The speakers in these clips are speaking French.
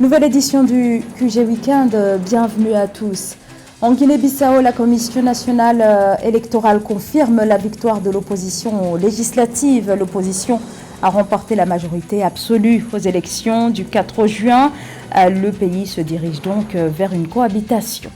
Nouvelle édition du QG Weekend, bienvenue à tous. En Guinée-Bissau, la Commission nationale électorale confirme la victoire de l'opposition législative. L'opposition a remporté la majorité absolue aux élections du 4 juin. Le pays se dirige donc vers une cohabitation.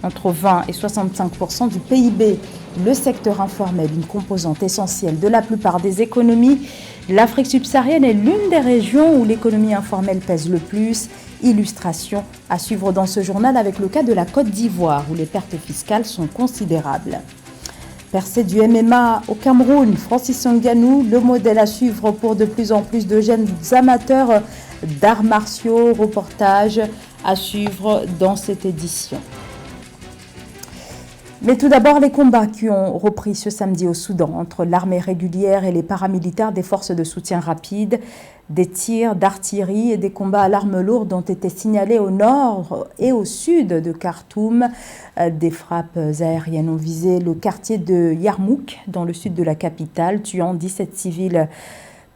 Entre 20 et 65% du PIB, le secteur informel, une composante essentielle de la plupart des économies. L'Afrique subsaharienne est l'une des régions où l'économie informelle pèse le plus. Illustration à suivre dans ce journal avec le cas de la Côte d'Ivoire où les pertes fiscales sont considérables. Percée du MMA au Cameroun, Francis Ngannou, le modèle à suivre pour de plus en plus de jeunes amateurs d'arts martiaux. Reportage à suivre dans cette édition. Mais tout d'abord, les combats qui ont repris ce samedi au Soudan entre l'armée régulière et les paramilitaires des forces de soutien rapide. Des tirs d'artillerie et des combats à l'arme lourde ont été signalés au nord et au sud de Khartoum. Des frappes aériennes ont visé le quartier de Yarmouk, dans le sud de la capitale, tuant 17 civils,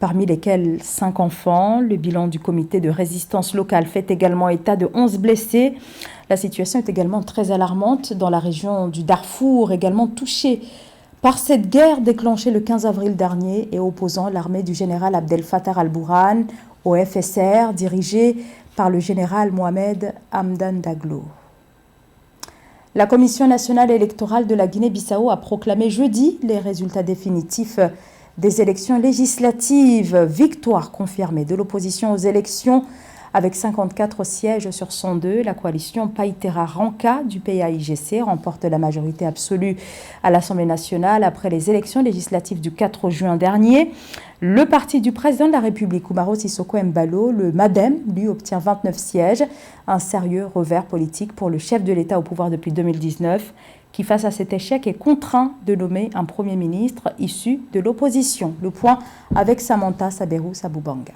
parmi lesquels 5 enfants. Le bilan du comité de résistance locale fait également état de 11 blessés. La situation est également très alarmante dans la région du Darfour, également touchée par cette guerre déclenchée le 15 avril dernier et opposant l'armée du général Abdel Fattah al-Burhan au FSR, dirigée par le général Mohamed Hamdan Daglo. La Commission nationale électorale de la Guinée-Bissau a proclamé jeudi les résultats définitifs des élections législatives. Victoire confirmée de l'opposition aux élections avec 54 sièges sur 102. La coalition Païtera Ranka du PAIGC remporte la majorité absolue à l'Assemblée nationale après les élections législatives du 4 juin dernier. Le parti du président de la République, Umaro Sissoko Embalo, le MADEM, lui obtient 29 sièges. Un sérieux revers politique pour le chef de l'État au pouvoir depuis 2019, qui, face à cet échec, est contraint de nommer un Premier ministre issu de l'opposition. Le point avec Samantha Saberou Saboubanga.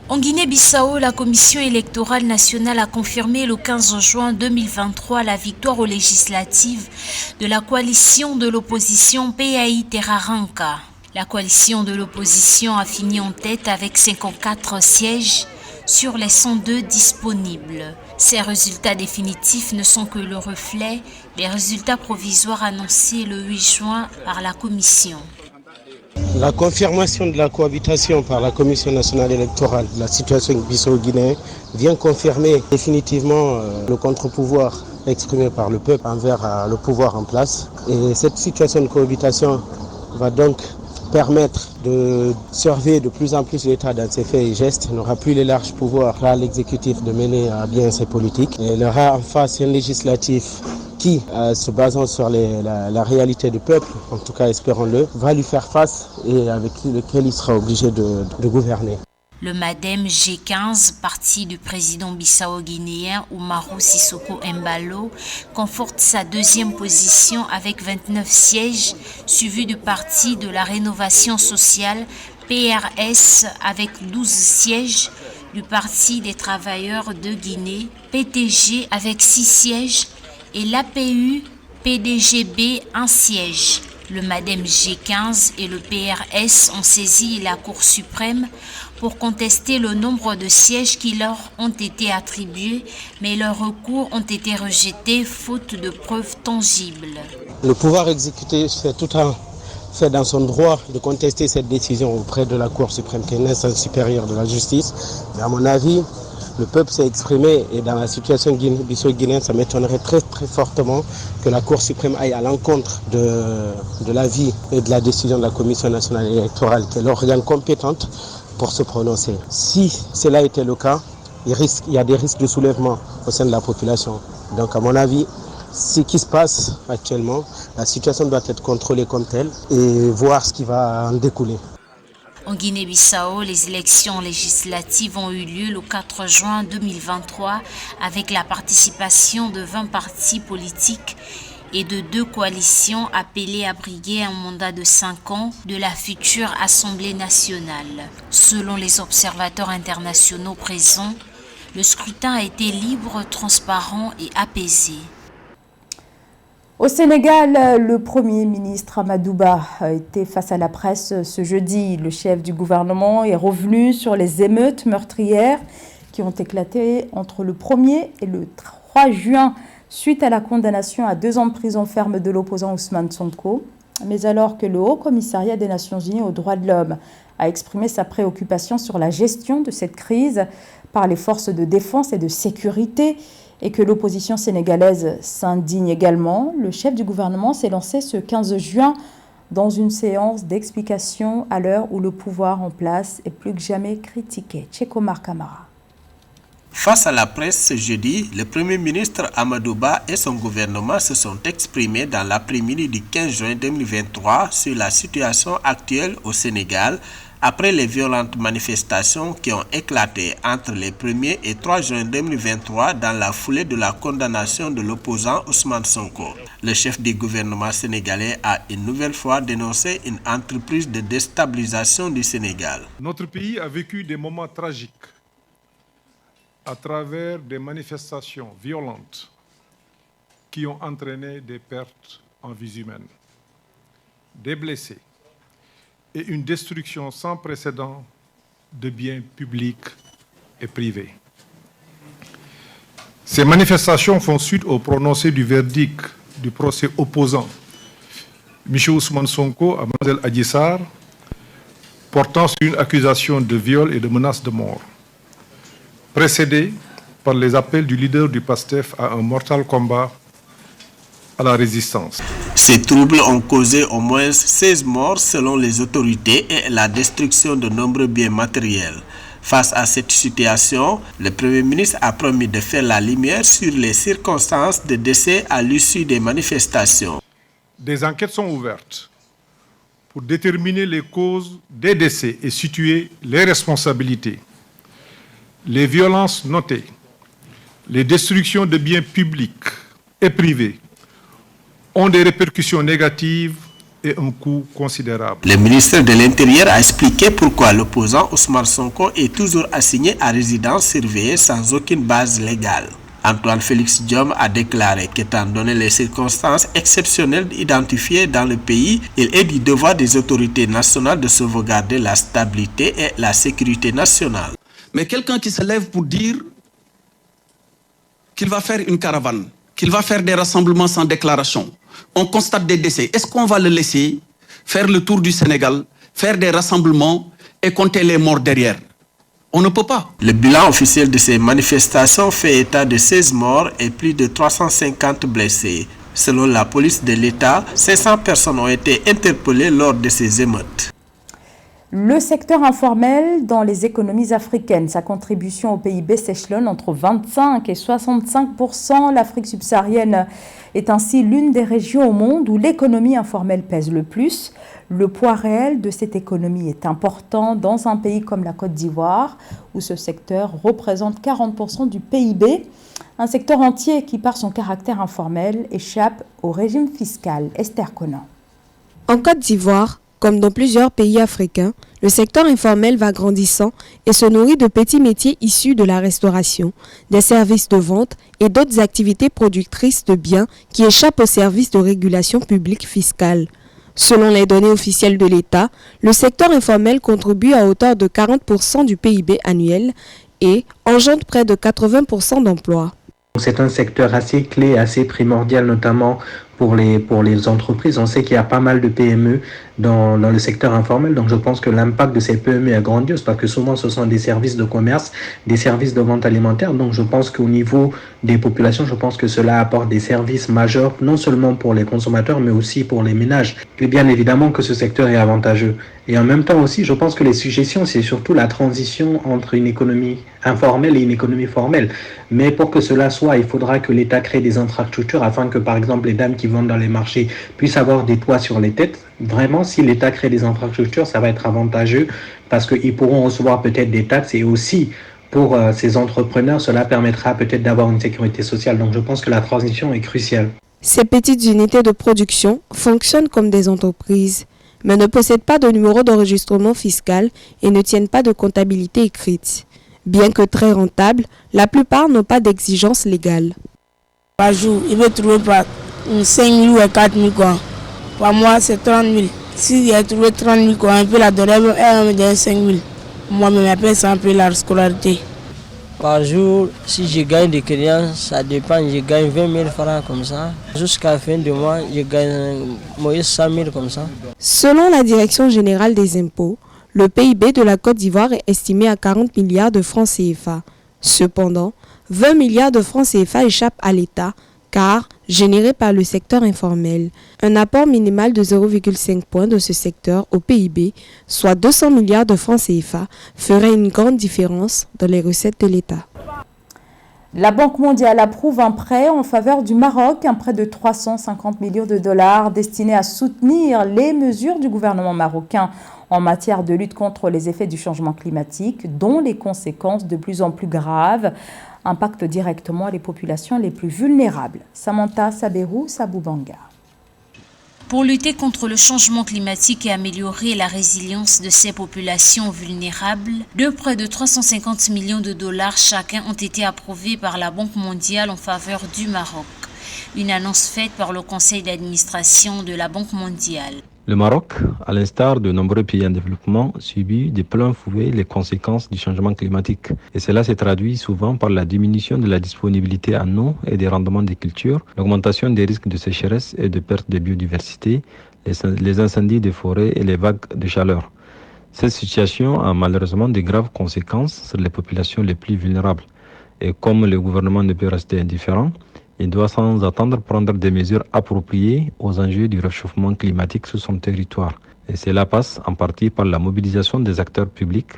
En Guinée-Bissau, la Commission électorale nationale a confirmé le 15 juin 2023 la victoire aux législatives de la coalition de l'opposition Païtera Ranka. La coalition de l'opposition a fini en tête avec 54 sièges sur les 102 disponibles. Ces résultats définitifs ne sont que le reflet des résultats provisoires annoncés le 8 juin par la Commission. La confirmation de la cohabitation par la Commission nationale électorale de la situation bissau-guinéenne vient confirmer définitivement le contre-pouvoir exprimé par le peuple envers le pouvoir en place. Et cette situation de cohabitation va donc permettre de surveiller de plus en plus l'État dans ses faits et gestes. Il n'aura plus les larges pouvoirs à l'exécutif de mener à bien ses politiques. Et il aura en face un législatif qui, se basant sur la réalité du peuple, en tout cas espérons-le, va lui faire face et avec lequel il sera obligé de gouverner. Le MADEM G15, parti du président bissau-guinéen Umaro Sissoko Embalo, conforte sa deuxième position avec 29 sièges, suivi du parti de la rénovation sociale PRS avec 12 sièges, du parti des travailleurs de Guinée PTG avec 6 sièges et l'APU PDGB 1 siège. Le MADEM G15 et le PRS ont saisi la Cour suprême pour contester le nombre de sièges qui leur ont été attribués, mais leurs recours ont été rejetés faute de preuves tangibles. Le pouvoir exécutif fait dans son droit de contester cette décision auprès de la Cour suprême, qui est une instance supérieure de la justice. Mais à mon avis, le peuple s'est exprimé et dans la situation bissau-guinéenne, ça m'étonnerait très très fortement que la Cour suprême aille à l'encontre de l'avis et de la décision de la Commission nationale électorale, qui est l'organe compétente pour se prononcer. Si cela était le cas, il y a des risques de soulèvement au sein de la population. Donc à mon avis, ce qui se passe actuellement, la situation doit être contrôlée comme telle et voir ce qui va en découler. En Guinée-Bissau, les élections législatives ont eu lieu le 4 juin 2023 avec la participation de 20 partis politiques et de 2 coalitions appelées à briguer un mandat de 5 ans de la future Assemblée nationale. Selon les observateurs internationaux présents, le scrutin a été libre, transparent et apaisé. Au Sénégal, le Premier ministre Amadou Ba a été face à la presse ce jeudi. Le chef du gouvernement est revenu sur les émeutes meurtrières qui ont éclaté entre le 1er et le 3 juin suite à la condamnation à 2 ans de prison ferme de l'opposant Ousmane Sonko. Mais alors que le Haut Commissariat des Nations Unies aux droits de l'homme a exprimé sa préoccupation sur la gestion de cette crise par les forces de défense et de sécurité et que l'opposition sénégalaise s'indigne également, le chef du gouvernement s'est lancé ce 15 juin dans une séance d'explication à l'heure où le pouvoir en place est plus que jamais critiqué. Tchekomar Kamara. Face à la presse ce jeudi, le Premier ministre Amadou Ba et son gouvernement se sont exprimés dans l'après-midi du 15 juin 2023 sur la situation actuelle au Sénégal après les violentes manifestations qui ont éclaté entre les 1er et 3 juin 2023 dans la foulée de la condamnation de l'opposant Ousmane Sonko. Le chef du gouvernement sénégalais a une nouvelle fois dénoncé une entreprise de déstabilisation du Sénégal. Notre pays a vécu des moments tragiques à travers des manifestations violentes qui ont entraîné des pertes en vies humaines, des blessés et une destruction sans précédent de biens publics et privés. Ces manifestations font suite au prononcé du verdict du procès opposant M. Ousmane Sonko à Mlle Adji Sarr portant sur une accusation de viol et de menace de mort, précédé par les appels du leader du PASTEF à un mortal combat à la résistance. Ces troubles ont causé au moins 16 morts selon les autorités et la destruction de nombreux biens matériels. Face à cette situation, le Premier ministre a promis de faire la lumière sur les circonstances de décès à l'issue des manifestations. Des enquêtes sont ouvertes pour déterminer les causes des décès et situer les responsabilités. Les violences notées, les destructions de biens publics et privés ont des répercussions négatives et un coût considérable. Le ministre de l'Intérieur a expliqué pourquoi l'opposant Ousmane Sonko est toujours assigné à résidence surveillée sans aucune base légale. Antoine Félix Diome a déclaré qu'étant donné les circonstances exceptionnelles identifiées dans le pays, il est du devoir des autorités nationales de sauvegarder la stabilité et la sécurité nationale. Mais quelqu'un qui se lève pour dire qu'il va faire une caravane, qu'il va faire des rassemblements sans déclaration, on constate des décès. Est-ce qu'on va le laisser faire le tour du Sénégal, faire des rassemblements et compter les morts derrière? On ne peut pas. Le bilan officiel de ces manifestations fait état de 16 morts et plus de 350 blessés. Selon la police de l'État, 500 personnes ont été interpellées lors de ces émeutes. Le secteur informel dans les économies africaines, sa contribution au PIB s'échelonne entre 25 et 65%. L'Afrique subsaharienne est ainsi l'une des régions au monde où l'économie informelle pèse le plus. Le poids réel de cette économie est important dans un pays comme la Côte d'Ivoire, où ce secteur représente 40% du PIB. Un secteur entier qui, par son caractère informel, échappe au régime fiscal. Esther Conan. En Côte d'Ivoire, comme dans plusieurs pays africains, le secteur informel va grandissant et se nourrit de petits métiers issus de la restauration, des services de vente et d'autres activités productrices de biens qui échappent aux services de régulation publique fiscale. Selon les données officielles de l'État, le secteur informel contribue à hauteur de 40% du PIB annuel et engendre près de 80% d'emplois. C'est un secteur assez clé, assez primordial, notamment pour les entreprises. On sait qu'il y a pas mal de PME dans le secteur informel, donc je pense que l'impact de ces PME est grandiose parce que souvent ce sont des services de commerce, des services de vente alimentaire, donc je pense qu'au niveau des populations, je pense que cela apporte des services majeurs, non seulement pour les consommateurs, mais aussi pour les ménages. Et bien évidemment que ce secteur est avantageux. Et en même temps aussi, je pense que les suggestions, c'est surtout la transition entre une économie informelle et une économie formelle. Mais pour que cela soit, il faudra que l'État crée des infrastructures afin que, par exemple, les dames qui vendent dans les marchés puissent avoir des toits sur les têtes. Vraiment, si l'État crée des infrastructures, ça va être avantageux parce qu'ils pourront recevoir peut-être des taxes et aussi pour ces entrepreneurs, cela permettra peut-être d'avoir une sécurité sociale. Donc je pense que la transition est cruciale. Ces petites unités de production fonctionnent comme des entreprises, mais ne possèdent pas de numéro d'enregistrement fiscal et ne tiennent pas de comptabilité écrite. Bien que très rentables, la plupart n'ont pas d'exigences légales. Par jour, il veut trouver par 5 000 ou 4 000 quoi. Par mois, c'est 30 000. Si j'ai trouvé 30 000 quoi, un peu la donner, elle me donne 5 000. Moi-même, après, c'est un peu la scolarité. Par jour, si je gagne des clients, ça dépend, je gagne 20 000 francs comme ça. Jusqu'à la fin du mois, je gagne 100 000 comme ça. Selon la Direction générale des impôts, le PIB de la Côte d'Ivoire est estimé à 40 milliards de francs CFA. Cependant, 20 milliards de francs CFA échappent à l'État, car générés par le secteur informel. Un apport minimal de 0,5 points de ce secteur au PIB, soit 200 milliards de francs CFA, ferait une grande différence dans les recettes de l'État. La Banque mondiale approuve un prêt en faveur du Maroc, un prêt de 350 millions de dollars destiné à soutenir les mesures du gouvernement marocain en matière de lutte contre les effets du changement climatique, dont les conséquences de plus en plus graves impactent directement les populations les plus vulnérables. Samantha Saberou, Saboubanga. Pour lutter contre le changement climatique et améliorer la résilience de ces populations vulnérables, de près de 350 millions de dollars chacun ont été approuvés par la Banque mondiale en faveur du Maroc. Une annonce faite par le conseil d'administration de la Banque mondiale. Le Maroc, à l'instar de nombreux pays en développement, subit de plein fouet les conséquences du changement climatique. Et cela se traduit souvent par la diminution de la disponibilité en eau et des rendements des cultures, l'augmentation des risques de sécheresse et de perte de biodiversité, les incendies des forêts et les vagues de chaleur. Cette situation a malheureusement de graves conséquences sur les populations les plus vulnérables. Et comme le gouvernement ne peut rester indifférent, il doit sans attendre prendre des mesures appropriées aux enjeux du réchauffement climatique sur son territoire. Et cela passe en partie par la mobilisation des acteurs publics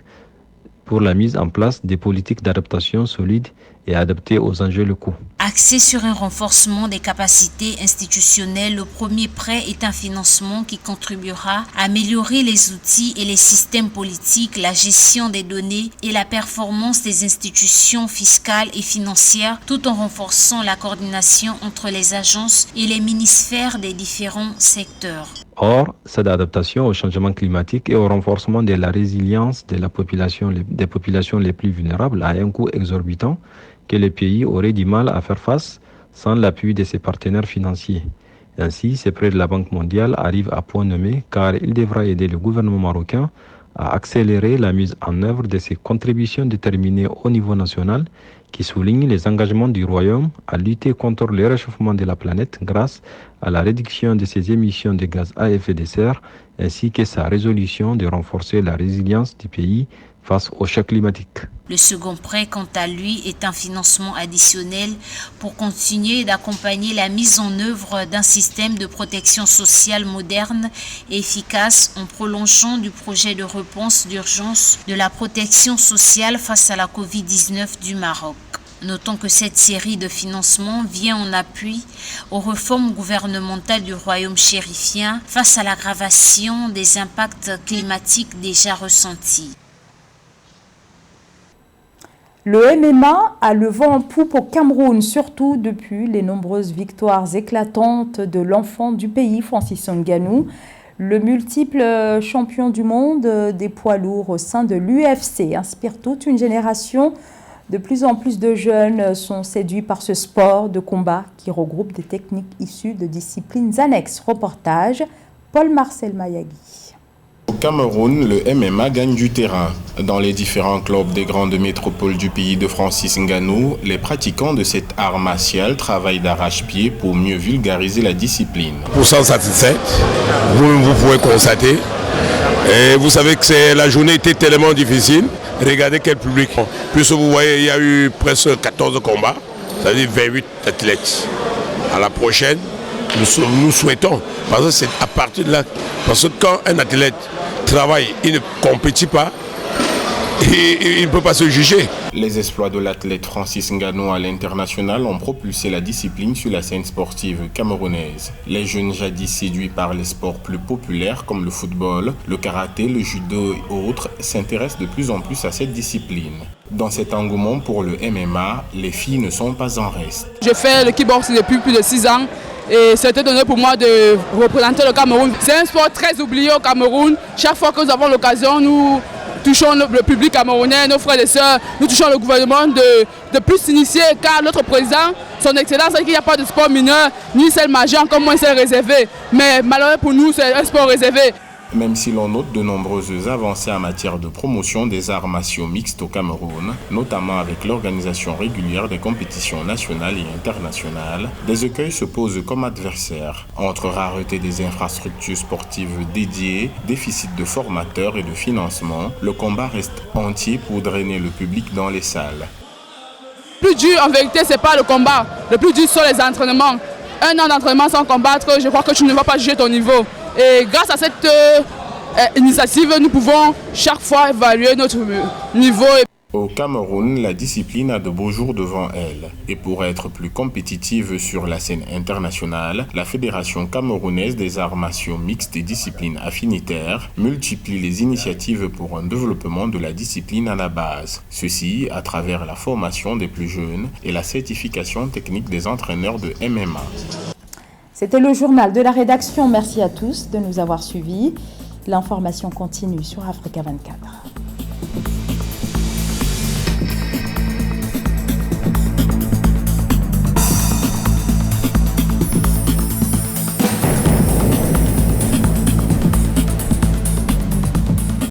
pour la mise en place des politiques d'adaptation solides et adaptées aux enjeux locaux. Axé sur un renforcement des capacités institutionnelles, le premier prêt est un financement qui contribuera à améliorer les outils et les systèmes politiques, la gestion des données et la performance des institutions fiscales et financières, tout en renforçant la coordination entre les agences et les ministères des différents secteurs. Or, cette adaptation au changement climatique et au renforcement de la résilience de la population, des populations les plus vulnérables a un coût exorbitant que les pays auraient du mal à faire face sans l'appui de ses partenaires financiers. Ainsi, ces prêts de la Banque mondiale arrivent à point nommé car il devra aider le gouvernement marocain à accélérer la mise en œuvre de ses contributions déterminées au niveau national qui soulignent les engagements du Royaume à lutter contre le réchauffement de la planète grâce à la réduction de ses émissions de gaz à effet de serre ainsi que sa résolution de renforcer la résilience du pays face au choc climatique. Le second prêt, quant à lui, est un financement additionnel pour continuer d'accompagner la mise en œuvre d'un système de protection sociale moderne et efficace en prolongeant du projet de réponse d'urgence de la protection sociale face à la Covid-19 du Maroc. Notons que cette série de financements vient en appui aux réformes gouvernementales du royaume chérifien face à l'aggravation des impacts climatiques déjà ressentis. Le MMA a le vent en poupe au Cameroun, surtout depuis les nombreuses victoires éclatantes de l'enfant du pays, Francis Ngannou, le multiple champion du monde des poids lourds au sein de l'UFC. Inspire toute une génération. De plus en plus de jeunes sont séduits par ce sport de combat qui regroupe des techniques issues de disciplines annexes. Reportage, Paul-Marcel Mayagui. Au Cameroun, le MMA gagne du terrain. Dans les différents clubs des grandes métropoles du pays de Francis Ngannou, les pratiquants de cet art martial travaillent d'arrache-pied pour mieux vulgariser la discipline. Pour s'en satisfaire, vous pouvez constater. Et vous savez que la journée était tellement difficile. Regardez quel public. Plus vous voyez, il y a eu presque 14 combats, c'est-à-dire 28 athlètes. À la prochaine, nous souhaitons, parce que c'est à partir de là, parce que quand un athlète travaille, il ne compétit pas, il ne peut pas se juger. Les exploits de l'athlète Francis Ngannou à l'international ont propulsé la discipline sur la scène sportive camerounaise. Les jeunes jadis séduits par les sports plus populaires comme le football, le karaté, le judo et autres s'intéressent de plus en plus à cette discipline. Dans cet engouement pour le MMA, les filles ne sont pas en reste. Je fais le kickbox depuis plus de 6 ans. Et c'était donné pour moi de représenter le Cameroun. C'est un sport très oublié au Cameroun. Chaque fois que nous avons l'occasion, nous touchons le public camerounais, nos frères et sœurs, nous touchons le gouvernement de plus s'initier, car notre président, son excellence, a dit qu'il n'y a pas de sport mineur, ni celle majeur, comme moi celle réservée. Mais malheureusement pour nous, c'est un sport réservé. Même si l'on note de nombreuses avancées en matière de promotion des arts martiaux mixtes au Cameroun, notamment avec l'organisation régulière des compétitions nationales et internationales, des écueils se posent comme adversaires. Entre rareté des infrastructures sportives dédiées, déficit de formateurs et de financement, le combat reste entier pour drainer le public dans les salles. Le plus dur en vérité, c'est pas le combat. Le plus dur sont les entraînements. Un an d'entraînement sans combattre, je crois que tu ne vas pas juger ton niveau. Et grâce à cette initiative, nous pouvons chaque fois évaluer notre niveau. Au Cameroun, la discipline a de beaux jours devant elle. Et pour être plus compétitive sur la scène internationale, la Fédération camerounaise des arts martiaux mixtes et disciplines affinitaires multiplie les initiatives pour un développement de la discipline à la base. Ceci à travers la formation des plus jeunes et la certification technique des entraîneurs de MMA. C'était le journal de la rédaction. Merci à tous de nous avoir suivis. L'information continue sur Africa 24.